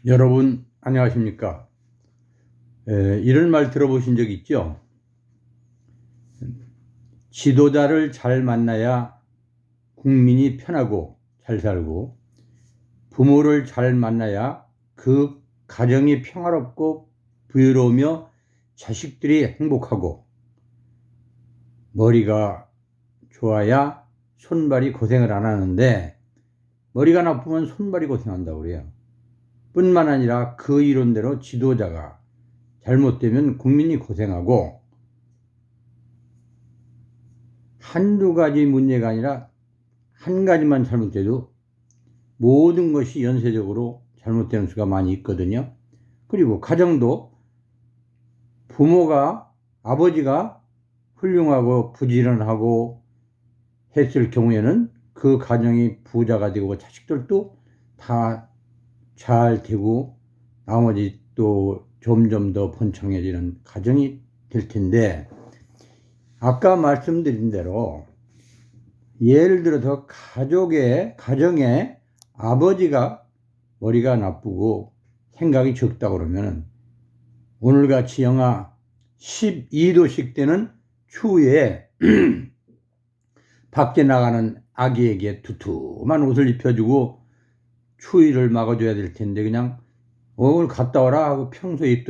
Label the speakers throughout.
Speaker 1: 여러분 안녕하십니까? 이런 말 들어보신 적 있죠? 지도자를 잘 만나야 국민이 편하고 잘 살고, 부모를 잘 만나야 그 가정이 평화롭고 부유로우며 자식들이 행복하고, 머리가 좋아야 손발이 고생을 안 하는데 머리가 나쁘면 손발이 고생한다고 그래요. 뿐만 아니라 그 이론대로 지도자가 잘못되면 국민이 고생하고, 한두 가지 문제가 아니라 한 가지만 잘못돼도 모든 것이 연쇄적으로 잘못되는 수가 많이 있거든요. 그리고 가정도 부모가, 아버지가 훌륭하고 부지런하고 했을 경우에는 그 가정이 부자가 되고 자식들도 다 잘 되고 나머지 또 점점 더 번창해지는 가정이 될 텐데, 아까 말씀드린 대로 예를 들어서 가정에 아버지가 머리가 나쁘고 생각이 적다 그러면 오늘같이 영하 12도씩 되는 추위에 밖에 나가는 아기에게 두툼한 옷을 입혀주고 추위를 막아줘야 될 텐데, 그냥 오늘 갔다 와라 하고 평소에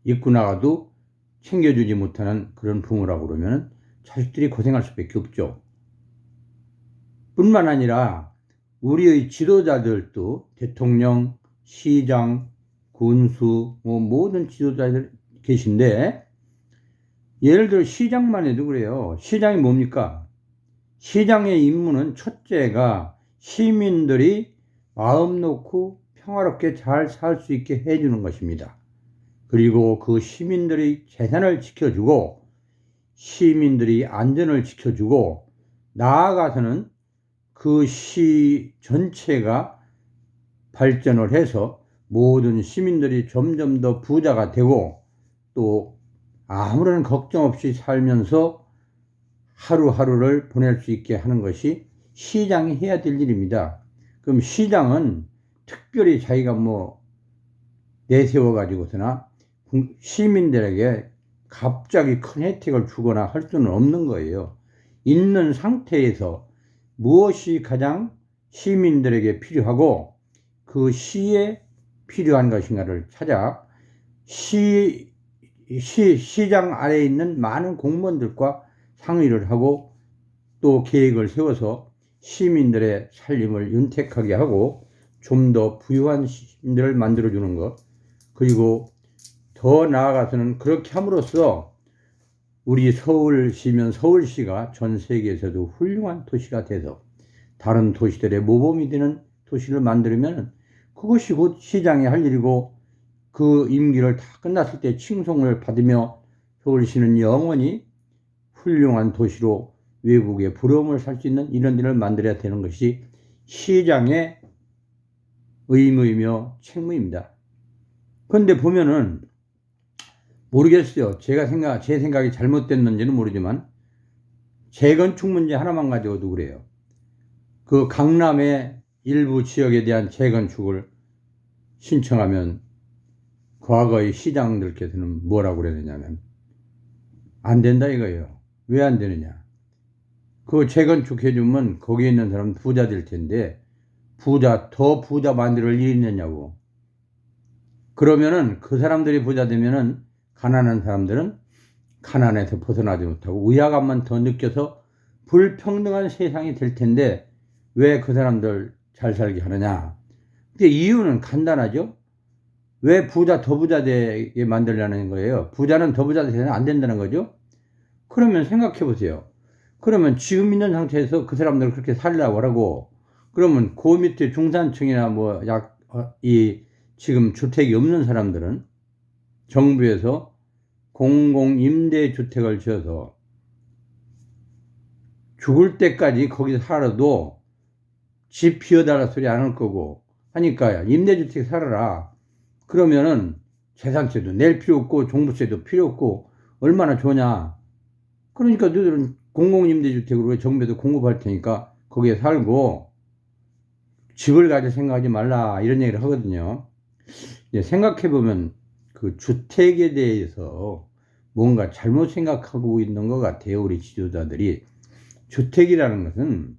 Speaker 1: 입고 나가도 챙겨주지 못하는 그런 부모라고 그러면 자식들이 고생할 수밖에 없죠. 뿐만 아니라 우리의 지도자들도 대통령, 시장, 군수, 모든 지도자들 계신데, 예를 들어 시장만 해도 그래요. 시장이 뭡니까? 시장의 임무는 첫째가 시민들이 마음 놓고 평화롭게 잘 살 수 있게 해주는 것입니다. 그리고 그 시민들의 재산을 지켜주고, 시민들이 안전을 지켜주고, 나아가서는 그 시 전체가 발전을 해서 모든 시민들이 점점 더 부자가 되고, 또 아무런 걱정 없이 살면서 하루하루를 보낼 수 있게 하는 것이 시장이 해야 될 일입니다. 그럼 시장은 특별히 자기가 내세워 가지고서나 시민들에게 갑자기 큰 혜택을 주거나 할 수는 없는 거예요. 있는 상태에서 무엇이 가장 시민들에게 필요하고 그 시에 필요한 것인가를 찾아 시장 아래에 있는 많은 공무원들과 상의를 하고 또 계획을 세워서 시민들의 살림을 윤택하게 하고 좀 더 부유한 시민들을 만들어주는 것, 그리고 더 나아가서는 그렇게 함으로써 우리 서울시면 서울시가 전 세계에서도 훌륭한 도시가 돼서 다른 도시들의 모범이 되는 도시를 만들면 그것이 곧 시장이 할 일이고, 그 임기를 다 끝났을 때 칭송을 받으며 서울시는 영원히 훌륭한 도시로 외국의 부러움을 살 수 있는 이런 일을 만들어야 되는 것이 시장의 의무이며 책무입니다. 그런데 보면은 모르겠어요. 제 생각이 잘못됐는지는 모르지만 재건축 문제 하나만 가지고도 그래요. 그 강남의 일부 지역에 대한 재건축을 신청하면 과거의 시장들께서는 뭐라고 그래야 되냐면 안 된다 이거예요. 왜 안 되느냐? 그 재건축해주면 거기에 있는 사람은 부자 될 텐데 더 부자 만들 일이 있느냐고. 그러면은 그 사람들이 부자 되면은 가난한 사람들은 가난에서 벗어나지 못하고 위화감만 더 느껴서 불평등한 세상이 될 텐데 왜 그 사람들 잘 살게 하느냐? 근데 이유는 간단하죠. 왜 더 부자 되게 만들려는 거예요? 부자는 더 부자 되면 안 된다는 거죠. 그러면 생각해 보세요. 그러면 지금 있는 상태에서 그 사람들을 그렇게 살려고 하고, 그러면 그 밑에 중산층이나 지금 주택이 없는 사람들은 정부에서 공공임대주택을 지어서 죽을 때까지 거기서 살아도 집 비워달라 소리 안 할 거고 하니까 임대주택 살아라. 그러면은 재산세도 낼 필요 없고 종부세도 필요 없고 얼마나 좋냐. 그러니까 너희들은 공공임대주택으로 정부에서 공급할 테니까 거기에 살고 집을 가질 생각하지 말라 이런 얘기를 하거든요. 생각해보면 그 주택에 대해서 뭔가 잘못 생각하고 있는 것 같아요. 우리 지도자들이. 주택이라는 것은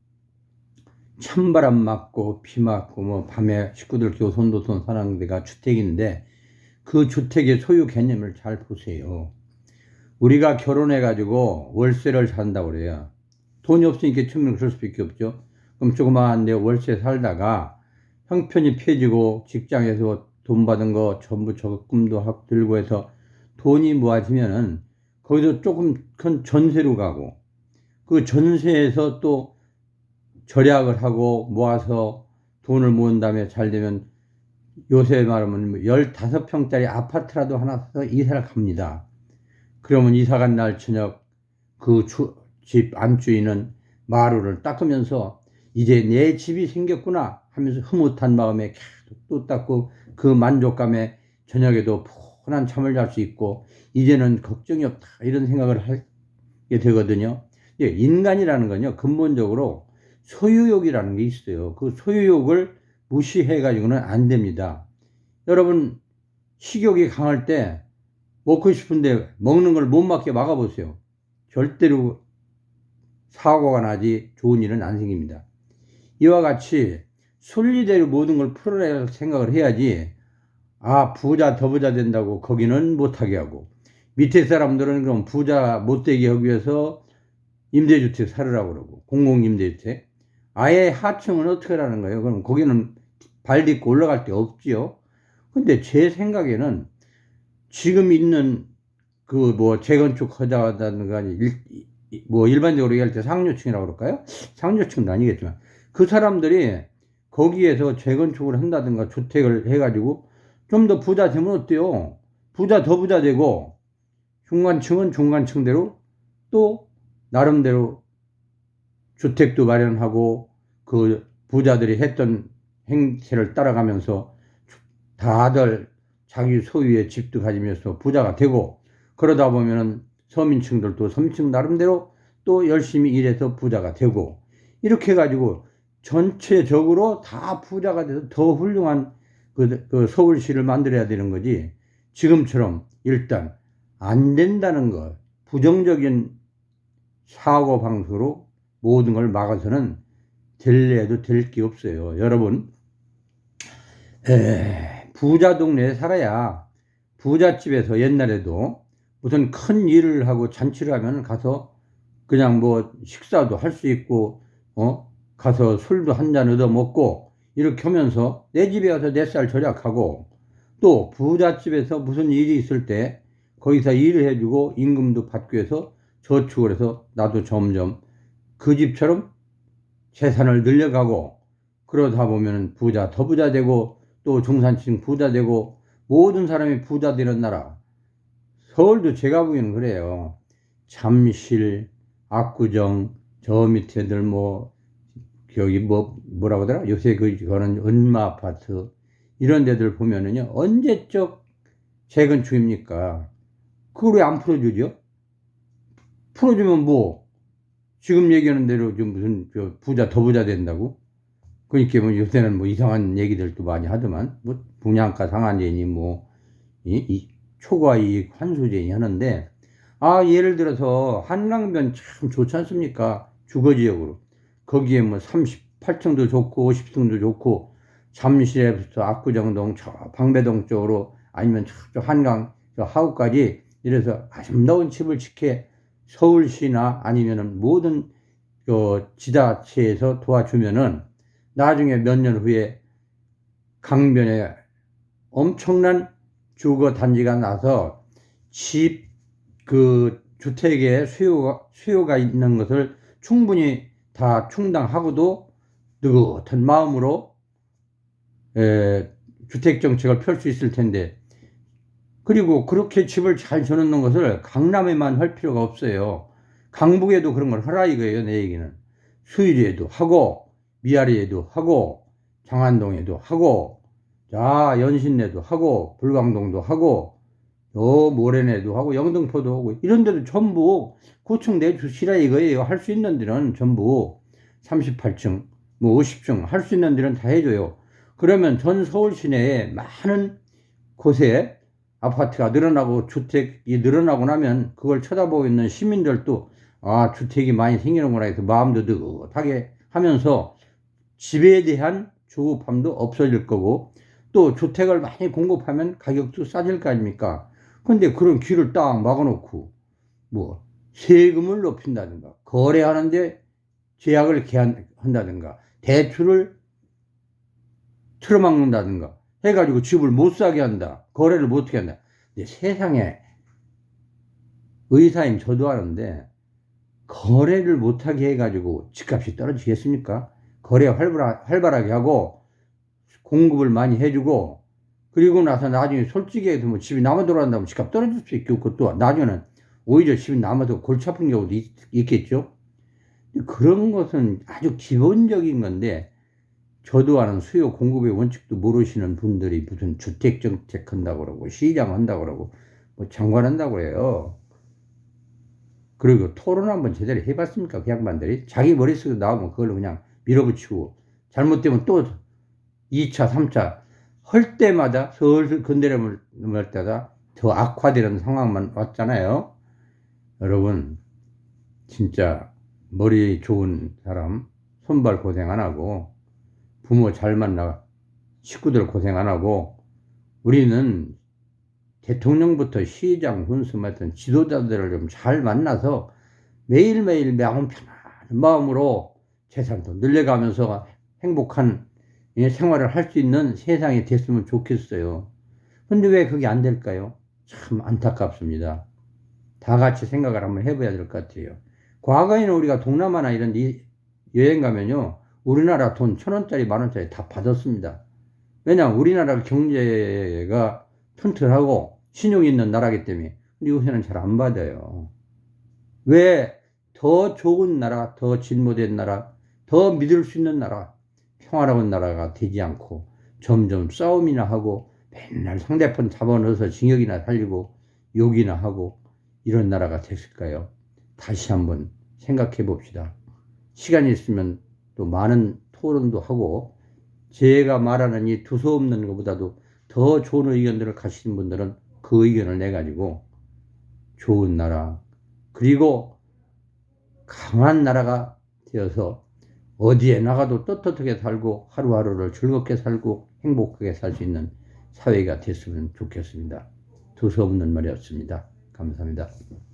Speaker 1: 찬바람 맞고 비 맞고 뭐 밤에 식구들 교손도손 사는 데가 주택인데, 그 주택의 소유 개념을 잘 보세요. 우리가 결혼해 가지고 월세를 산다고 그래요. 돈이 없으니까 처음에는 그럴 수밖에 없죠. 그럼 조그마한 데 월세 살다가 형편이 폐지고 직장에서 돈 받은 거 전부 적금도 들고 해서 돈이 모아지면은 거기서 조금 큰 전세로 가고, 그 전세에서 또 절약을 하고 모아서 돈을 모은 다음에 잘 되면 요새 말하면 15평짜리 아파트라도 하나 사서 이사를 갑니다. 그러면 이사 간 날 저녁 그 집 안주인은 마루를 닦으면서 이제 내 집이 생겼구나 하면서 흐뭇한 마음에 계속 또 닦고, 그 만족감에 저녁에도 편한 잠을 잘 수 있고 이제는 걱정이 없다 이런 생각을 하게 되거든요. 인간이라는 건요, 근본적으로 소유욕이라는 게 있어요. 그 소유욕을 무시해 가지고는 안 됩니다. 여러분, 식욕이 강할 때 먹고 싶은데 먹는 걸 못 먹게 막아보세요. 절대로 사고가 나지 좋은 일은 안 생깁니다. 이와 같이 순리대로 모든 걸 풀어낼 생각을 해야지, 부자 더 부자 된다고 거기는 못하게 하고, 밑에 사람들은 그럼 부자 못되게 하기 위해서 임대주택 사르라고 그러고, 공공임대주택. 아예 하층은 어떻게 하라는 거예요? 그럼 거기는 발 딛고 올라갈 데 없지요. 근데 제 생각에는 지금 있는 그 재건축 하자든가 일반적으로 얘기할 때 상류층이라고 그럴까요? 상류층도 아니겠지만 그 사람들이 거기에서 재건축을 한다든가 주택을 해가지고 좀 더 부자 되면 어때요? 부자 더 부자 되고, 중간층은 중간층대로 또 나름대로 주택도 마련하고 그 부자들이 했던 행세를 따라가면서 다들 자기 소유의 집도 가지면서 부자가 되고, 그러다 보면은 서민층들도 서민층 나름대로 또 열심히 일해서 부자가 되고, 이렇게 해가지고 전체적으로 다 부자가 돼서 더 훌륭한 그 서울시를 만들어야 되는 거지, 지금처럼 일단 안 된다는 것, 부정적인 사고방식으로 모든 걸 막아서는 될래도 될 게 없어요. 여러분, 부자 동네에 살아야, 부잣집에서 옛날에도 무슨 큰 일을 하고 잔치를 하면 가서 그냥 식사도 할 수 있고, 가서 술도 한 잔 얻어 먹고 이렇게 하면서 내 집에 가서 4살 절약하고, 또 부잣집에서 무슨 일이 있을 때 거기서 일을 해주고 임금도 받고 해서 저축을 해서 나도 점점 그 집처럼 재산을 늘려가고, 그러다 보면 부자 더 부자 되고 또 중산층 부자 되고 모든 사람이 부자 되는 나라. 서울도 제가 보기에는 그래요. 잠실, 압구정, 저 밑에들 여기 뭐라고 하더라? 요새 그거는 은마 아파트 이런 데들 보면은요, 언제적 재건축입니까? 그걸 왜 안 풀어주죠? 풀어주면 지금 얘기하는 대로 좀 무슨 부자 더 부자 된다고? 그러니까 요새는 이상한 얘기들도 많이 하더만, 분양가 상한제니 초과이익 환수제니 하는데, 예를 들어서 한강변 참 좋지 않습니까? 주거지역으로. 거기에 38층도 좋고 50층도 좋고, 잠실에부터 압구정동 저 방배동 쪽으로 아니면 저쪽 한강 저 하구까지 이래서 아름다운 집을 짓게 서울시나 아니면은 모든 지자체에서 도와주면은 나중에 몇 년 후에 강변에 엄청난 주거 단지가 나서 주택의 수요가 있는 것을 충분히 다 충당하고도 느긋한 마음으로 주택 정책을 펼 수 있을 텐데, 그리고 그렇게 집을 잘 지어놓는 것을 강남에만 할 필요가 없어요. 강북에도 그런 걸 하라 이거예요, 내 얘기는. 수유리에도 하고, 미아리에도 하고, 장안동에도 하고, 연신내도 하고, 불광동도 하고, 모래내도 하고, 영등포도 하고, 이런 데도 전부 고층 내주시라 이거예요. 할 수 있는 데는 전부 38층, 50층 할 수 있는 데는 다 해줘요. 그러면 전 서울 시내에 많은 곳에 아파트가 늘어나고 주택이 늘어나고 나면 그걸 쳐다보고 있는 시민들도 아, 주택이 많이 생기는구나 해서 마음도 느긋하게 하면서 집에 대한 조급함도 없어질 거고 또 주택을 많이 공급하면 가격도 싸질 거 아닙니까? 근데 그런 길을 딱 막아놓고 뭐 세금을 높인다든가 거래하는데 제약을 한다든가 대출을 틀어막는다든가 해가지고 집을 못 사게 한다. 거래를 못하게 한다. 근데 세상에 의사임 저도 하는데 거래를 못하게 해가지고 집값이 떨어지겠습니까? 거래 활발하게 하고 공급을 많이 해주고 그리고 나서 나중에 솔직히 해서 뭐 집이 남아 돌아간다면 집값 떨어질 수 있겠고 또 나중에는 오히려 집이 남아서 골치 아픈 경우도 있겠죠. 그런 것은 아주 기본적인 건데 저도 아는 수요 공급의 원칙도 모르시는 분들이 무슨 주택 정책 한다고 그러고 시장 한다고 그러고 뭐 장관한다고 그래요. 그리고 토론 한번 제대로 해봤습니까? 그 양반들이 자기 머릿속에 나오면 그걸로 그냥 밀어붙이고 잘못되면 또 2차 3차 할 때마다 슬슬 건드려 놓을 때다 더 악화되는 상황만 왔잖아요. 여러분 진짜 머리 좋은 사람 손발 고생 안 하고 부모 잘 만나 식구들 고생 안 하고 우리는 대통령부터 시장 군수 맡은 지도자들을 좀 잘 만나서 매일매일 마음 편한 마음으로 재산도 늘려가면서 행복한 생활을 할 수 있는 세상이 됐으면 좋겠어요. 근데 왜 그게 안 될까요? 참 안타깝습니다. 다 같이 생각을 한번 해봐야 될 것 같아요. 과거에는 우리가 동남아나 이런 데 여행 가면요. 우리나라 돈 1,000원짜리, 만원짜리 다 받았습니다. 왜냐하면 우리나라 경제가 튼튼하고 신용이 있는 나라이기 때문에. 근데 요새는 잘 안 받아요. 왜? 더 좋은 나라, 더 진보된 나라, 더 믿을 수 있는 나라, 평화로운 나라가 되지 않고 점점 싸움이나 하고 맨날 상대편 잡아넣어서 징역이나 살리고 욕이나 하고 이런 나라가 됐을까요? 다시 한번 생각해 봅시다. 시간이 있으면 또 많은 토론도 하고 제가 말하는 이 두서없는 것보다도 더 좋은 의견들을 가지신 분들은 그 의견을 내가지고 좋은 나라 그리고 강한 나라가 되어서 어디에 나가도 떳떳하게 살고 하루하루를 즐겁게 살고 행복하게 살 수 있는 사회가 됐으면 좋겠습니다. 두서없는 말이었습니다. 감사합니다.